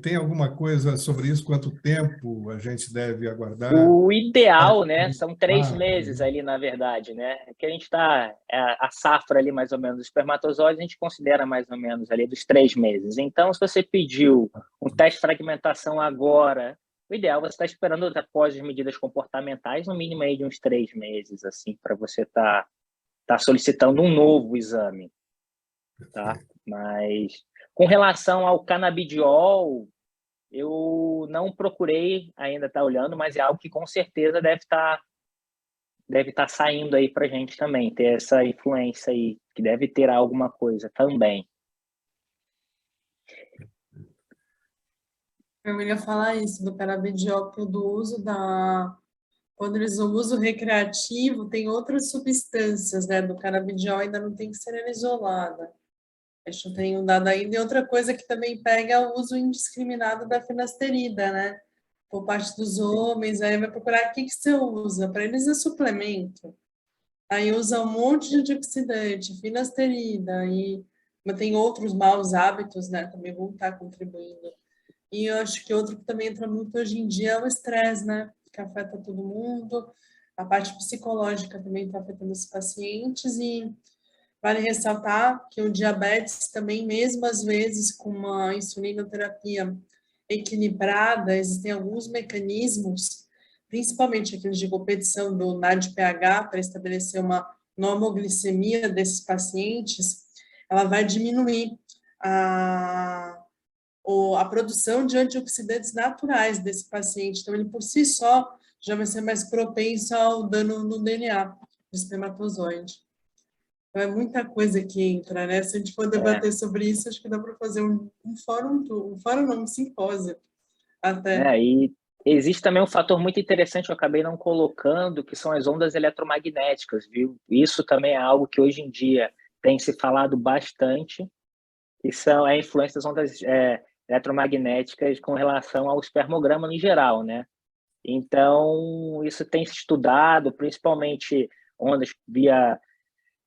tem alguma coisa sobre isso? Quanto tempo a gente deve aguardar? O ideal, né, são 3 meses ali, na verdade, né? Que a gente está, a safra ali, mais ou menos, dos espermatozoides, a gente considera mais ou menos ali dos 3 meses. Então, se você pediu um teste de fragmentação agora, o ideal é você estar esperando após as medidas comportamentais, no mínimo aí de uns 3 meses, assim, para você tá solicitando um novo exame, tá? Mas com relação ao canabidiol, eu não procurei ainda estar olhando, mas é algo que com certeza deve estar saindo aí para a gente também, ter essa influência aí, que deve ter alguma coisa também. Eu ia falar isso do canabidiol, do uso quando eles usam o uso recreativo, tem outras substâncias, né? Do canabidiol ainda não tem que ser isolada. Acho que tem um dado ainda. E outra coisa que também pega é o uso indiscriminado da finasterida, né? Por parte dos homens, aí vai procurar o que você usa. Para eles é suplemento. Aí usa um monte de antioxidante, finasterida, mas tem outros maus hábitos, né? Também vão estar contribuindo. E eu acho que outro que também entra muito hoje em dia é o estresse, né? Que afeta todo mundo. A parte psicológica também está afetando os pacientes. E vale ressaltar que o diabetes também, mesmo às vezes com uma insulinoterapia equilibrada, existem alguns mecanismos, principalmente aqueles de competição do NADPH, para estabelecer uma normoglicemia desses pacientes, ela vai diminuir a produção de antioxidantes naturais desse paciente. Então, ele por si só já vai ser mais propensa ao dano no DNA do espermatozoide. Então, é muita coisa que entra, né? Se a gente for debater sobre isso, acho que dá para fazer um fórum não, um simpósio até. E existe também um fator muito interessante que eu acabei não colocando, que são as ondas eletromagnéticas, viu? Isso também é algo que hoje em dia tem se falado bastante, que são a influência das ondas eletromagnéticas com relação ao espermograma no geral, né? Então, isso tem se estudado, principalmente ondas via...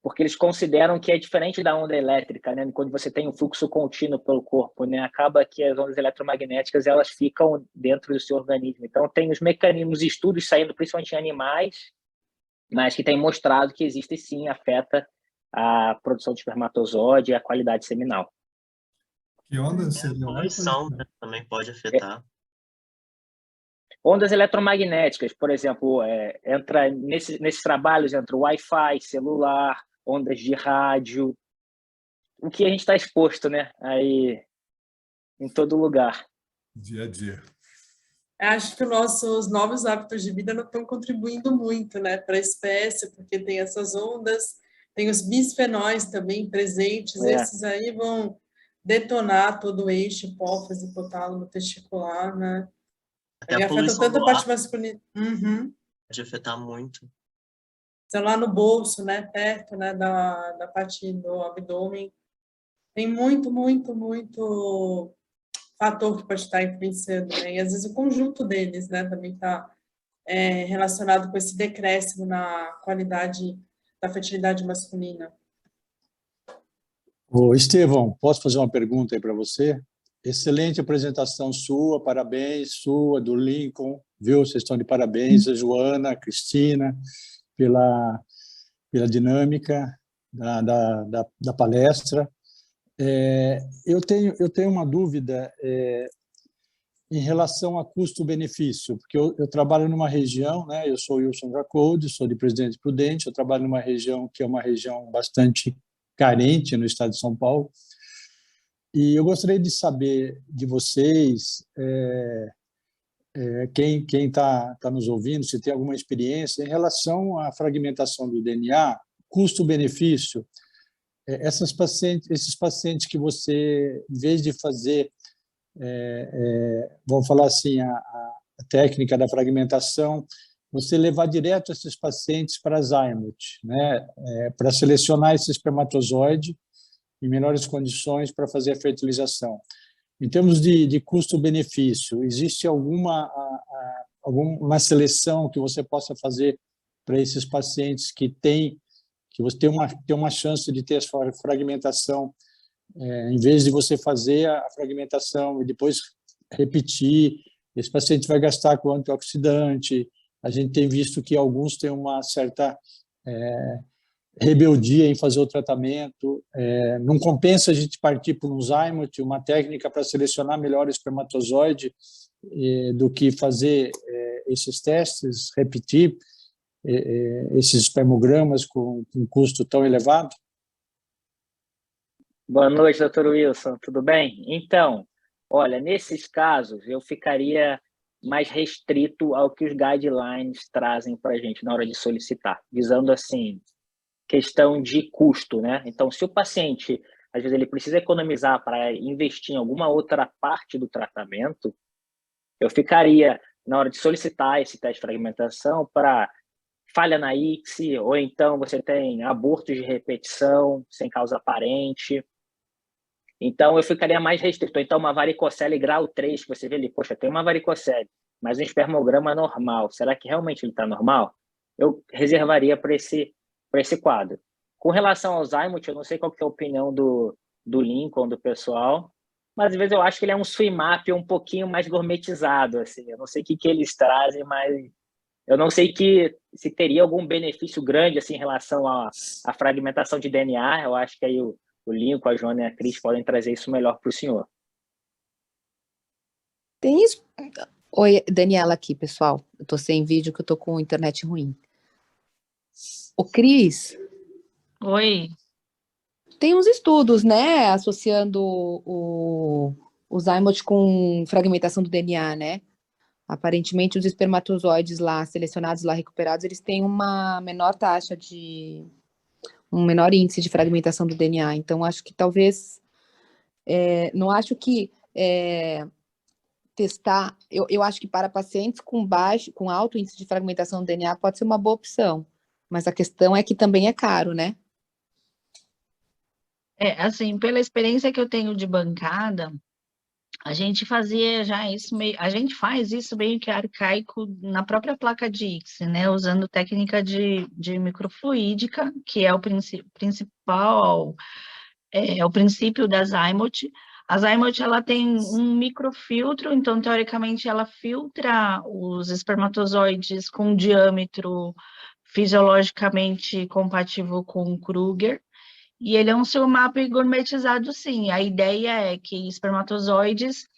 Porque eles consideram que é diferente da onda elétrica, né? Quando você tem um fluxo contínuo pelo corpo, né? Acaba que as ondas eletromagnéticas, elas ficam dentro do seu organismo. Então, tem os mecanismos, estudos saindo principalmente em animais, mas que tem mostrado que existe sim, afeta a produção de espermatozoide e a qualidade seminal. Que ondas A seriam poluição, essas? né, também pode afetar. Ondas eletromagnéticas, por exemplo, entra nesses trabalhos entra o Wi-Fi, celular, ondas de rádio, o que a gente está exposto, né? Aí em todo lugar. Dia a dia. Acho que os nossos novos hábitos de vida não estão contribuindo muito, né, para a espécie, porque tem essas ondas, tem os bisfenóis também presentes, esses aí vão detonar todo o eixo hipófise, hipotálamo, testicular, né? Até Ele a afeta poluição tanto a do parte ar masculina. Uhum. pode afetar muito. Então, lá no bolso, né, perto, né, da parte do abdômen, tem muito, muito, muito fator que pode estar influenciando, né? E às vezes o conjunto deles, né, também está relacionado com esse decréscimo na qualidade da fertilidade masculina. Ô, Estevão, posso fazer uma pergunta aí para você? Excelente apresentação sua, parabéns, sua, do Lincoln, viu? Vocês estão de parabéns, a Joana, a Cristina, pela dinâmica da palestra. Eu tenho uma dúvida em relação a custo-benefício, porque eu trabalho numa região, né? Eu sou Wilson Jacoldi, sou de Presidente Prudente, eu trabalho numa região que é uma região bastante carente no estado de São Paulo, e eu gostaria de saber de vocês, quem está nos ouvindo, se tem alguma experiência em relação à fragmentação do DNA, custo-benefício, esses pacientes que você, em vez de fazer, vamos falar assim, a técnica da fragmentação, você levar direto esses pacientes para Zymote, né, para selecionar esse espermatozoide em melhores condições para fazer a fertilização. Em termos de custo-benefício, existe alguma seleção que você possa fazer para esses pacientes que você tem uma chance de ter a fragmentação, em vez de você fazer a fragmentação e depois repetir, esse paciente vai gastar com antioxidante. A gente tem visto que alguns têm uma certa rebeldia em fazer o tratamento. Não compensa a gente partir por um Zymote, uma técnica para selecionar melhor o espermatozoide, do que fazer esses testes, repetir esses espermogramas com um custo tão elevado? Boa noite, doutor Wilson, tudo bem? Então, olha, nesses casos eu ficaria mais restrito ao que os guidelines trazem para a gente na hora de solicitar, visando assim, questão de custo, né? Então, se o paciente, às vezes, ele precisa economizar para investir em alguma outra parte do tratamento, eu ficaria, na hora de solicitar esse teste de fragmentação, para falha na ICSI, ou então você tem abortos de repetição sem causa aparente. Então, eu ficaria mais restrito. Então, uma varicocele grau 3, que você vê ali, poxa, tem uma varicocele, mas um espermograma normal. Será que realmente ele está normal? Eu reservaria para esse quadro. Com relação ao Zymote, eu não sei qual que é a opinião do Lincoln, do pessoal, mas às vezes eu acho que ele é um swimap um pouquinho mais gourmetizado, assim. Eu não sei o que eles trazem, mas eu não sei se teria algum benefício grande assim, em relação à fragmentação de DNA. Eu acho que aí o Lincoln, a Joana e a Cris podem trazer isso melhor para o senhor. Tem isso. Oi, Daniela aqui, pessoal. Eu tô sem vídeo que eu tô com internet ruim. O Cris. Oi. Tem uns estudos, né, associando o Zymote com fragmentação do DNA, né? Aparentemente, os espermatozoides lá, selecionados lá, recuperados, eles têm uma menor taxa um menor índice de fragmentação do DNA. Então, acho que talvez, não acho que testar, eu acho que para pacientes com alto índice de fragmentação do DNA pode ser uma boa opção, mas a questão é que também é caro, né? Assim, pela experiência que eu tenho de bancada, a gente fazia já isso a gente faz isso meio que arcaico na própria placa de ICSI, né? Usando técnica de microfluídica, que é o principal, o princípio da Zymote. A Zymote, ela tem um microfiltro, então, teoricamente, ela filtra os espermatozoides com diâmetro fisiologicamente compatível com o Kruger, e ele é um SURMAP gourmetizado, sim. A ideia é que espermatozoides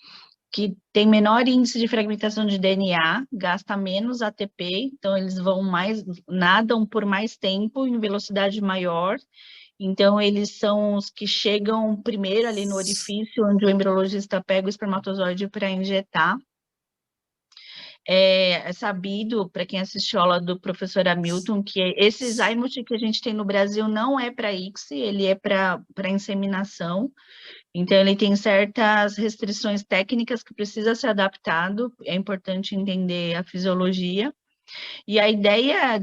que têm menor índice de fragmentação de DNA, gasta menos ATP, então eles nadam por mais tempo em velocidade maior. Então, eles são os que chegam primeiro ali no orifício onde o embriologista pega o espermatozoide para injetar. É sabido, para quem assistiu a aula do professor Hamilton, que esse Zymote que a gente tem no Brasil não é para ICSI, ele é para inseminação. Então, ele tem certas restrições técnicas que precisa ser adaptado, é importante entender a fisiologia. E a ideia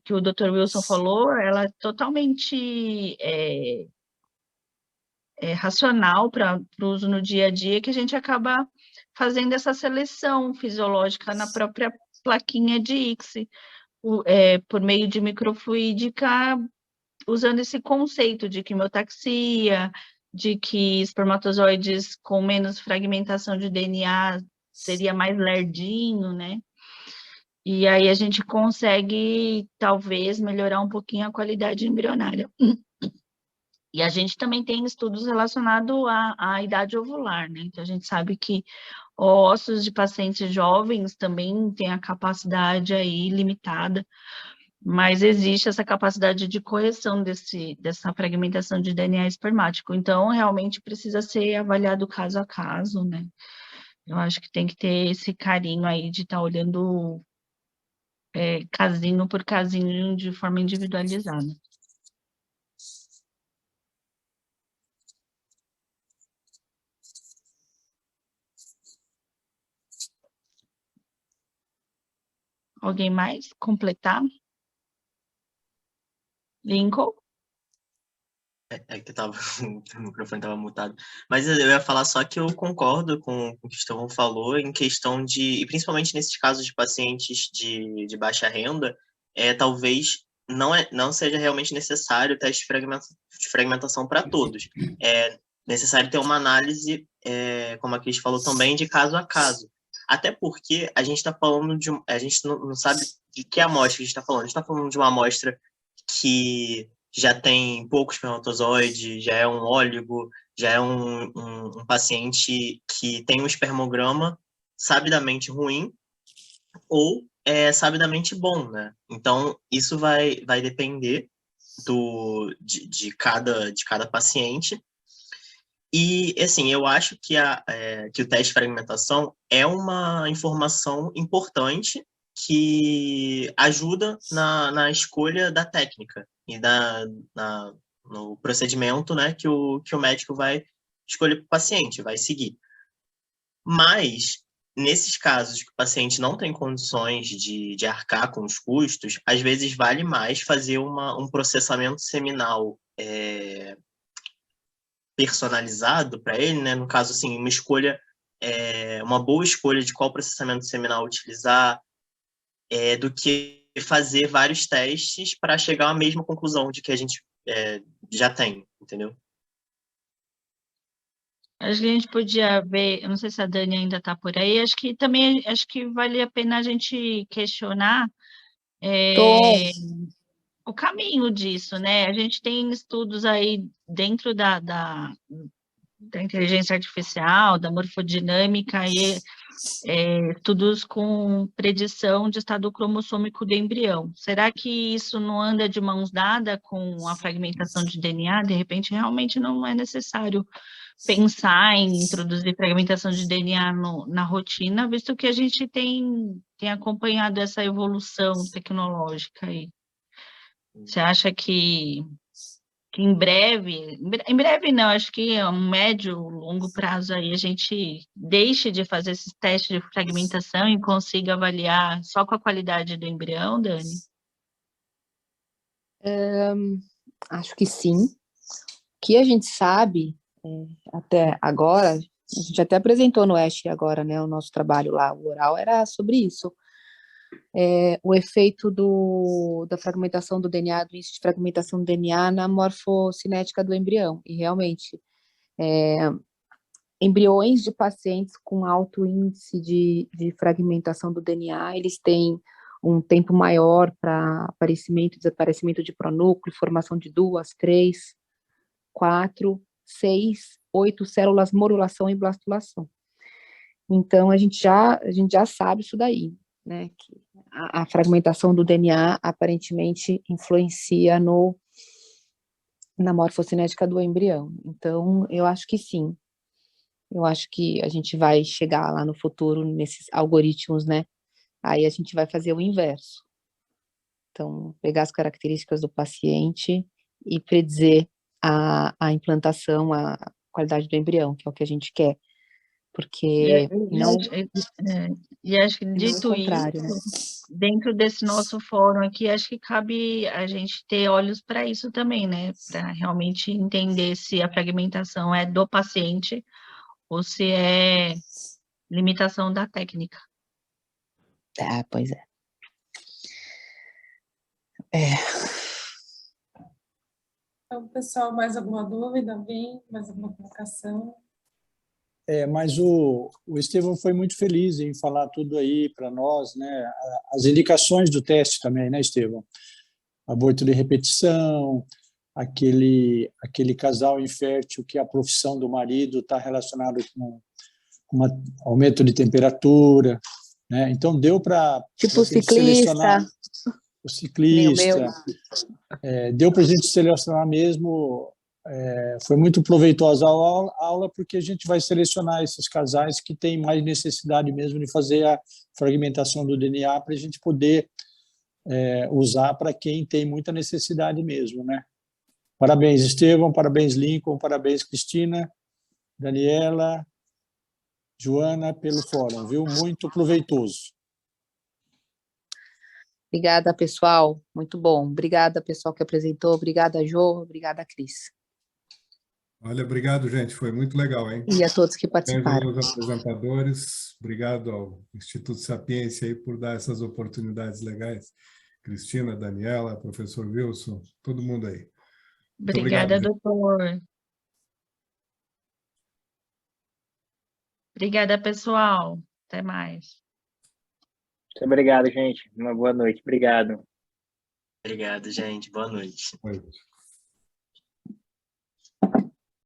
que o Dr. Wilson falou, ela é totalmente racional para o uso no dia a dia, que a gente acaba fazendo essa seleção fisiológica na própria plaquinha de ICSI, por meio de microfluídica, usando esse conceito de quimiotaxia, de que espermatozoides com menos fragmentação de DNA seria mais lerdinho, né? E aí a gente consegue, talvez, melhorar um pouquinho a qualidade embrionária. E a gente também tem estudos relacionados à idade ovular, né? Então, a gente sabe que ossos de pacientes jovens também têm a capacidade aí limitada, mas existe essa capacidade de correção dessa fragmentação de DNA espermático. Então, realmente precisa ser avaliado caso a caso, né? Eu acho que tem que ter esse carinho aí de estar olhando casinho por casinho de forma individualizada. Alguém mais completar? Lincoln? Que o microfone estava mutado. Mas eu ia falar só que eu concordo com o que o Estevão falou em questão e principalmente nesses casos de pacientes de baixa renda, talvez não seja realmente necessário o teste de fragmentação para todos. É necessário ter uma análise, como a Cris falou também, de caso a caso. Até porque a gente está falando a gente não sabe de que amostra que a gente está falando. A gente está falando de uma amostra que já tem pouco espermatozoide, já é um óligo, já é um paciente que tem um espermograma sabidamente ruim ou sabidamente bom, né? Então, isso vai depender de cada paciente. E, assim, eu acho que o teste de fragmentação é uma informação importante que ajuda na escolha da técnica e no procedimento, né, que o médico vai escolher para o paciente, vai seguir. Mas, nesses casos que o paciente não tem condições de arcar com os custos, às vezes vale mais fazer um processamento seminal personalizado para ele, né? No caso, assim, uma boa escolha de qual processamento seminal utilizar, do que fazer vários testes para chegar à mesma conclusão de que a gente já tem, entendeu? Acho que a gente podia ver, eu não sei se a Dani ainda está por aí, acho que vale a pena a gente questionar o caminho disso, né? A gente tem estudos aí dentro da inteligência artificial, da morfodinâmica, e estudos com predição de estado cromossômico do embrião. Será que isso não anda de mãos dadas com a fragmentação de DNA? De repente, realmente não é necessário pensar em introduzir fragmentação de DNA na rotina, visto que a gente tem acompanhado essa evolução tecnológica aí. Você acha que em breve não, acho que a um médio, longo prazo aí a gente deixe de fazer esses testes de fragmentação e consiga avaliar só com a qualidade do embrião, Dani? Acho que sim. O que a gente sabe até agora, a gente até apresentou no ESH agora, né, o nosso trabalho lá, o oral era sobre isso. O efeito da fragmentação do DNA, do índice de fragmentação do DNA na morfocinética do embrião. E realmente, embriões de pacientes com alto índice de fragmentação do DNA, eles têm um tempo maior para aparecimento e desaparecimento de pronúcleo, formação de 2, 3, 4, 6, 8 células morulação e blastulação. Então, a gente já sabe isso daí, né, que a fragmentação do DNA aparentemente influencia na morfocinética do embrião. Então, eu acho que sim. Eu acho que a gente vai chegar lá no futuro nesses algoritmos, né? Aí a gente vai fazer o inverso. Então, pegar as características do paciente e predizer a implantação, a qualidade do embrião, que é o que a gente quer. Porque não... E acho que, não dito o contrário, isso, né? dentro desse nosso fórum aqui, acho que cabe a gente ter olhos para isso também, né? Para realmente entender se a fragmentação é do paciente ou se é limitação da técnica. Pois é. Então, pessoal, mais alguma dúvida? Mais alguma colocação? Mas o Estevão foi muito feliz em falar tudo aí para nós, né? As indicações do teste também, né, Estevão? Aborto de repetição, aquele casal infértil que a profissão do marido está relacionada com um aumento de temperatura, né? Então deu para tipo selecionar o ciclista, deu para a gente selecionar mesmo. Foi muito proveitosa a aula porque a gente vai selecionar esses casais que têm mais necessidade mesmo de fazer a fragmentação do DNA para a gente poder usar para quem tem muita necessidade mesmo, né? Parabéns, Estevão, parabéns, Lincoln, parabéns, Cristina, Daniela, Joana, pelo fórum, viu? Muito proveitoso. Obrigada, pessoal. Muito bom. Obrigada, pessoal que apresentou. Obrigada, Jô. Obrigada, Cris. Olha, obrigado, gente. Foi muito legal, hein? E a todos que participaram. Obrigado aos apresentadores. Obrigado ao Instituto Sapiência aí por dar essas oportunidades legais. Cristina, Daniela, professor Wilson, todo mundo aí. Muito Obrigada, obrigado, doutor. Obrigada, pessoal. Até mais. Muito obrigado, gente. Uma boa noite. Obrigado. Obrigado, gente. Boa noite. gente.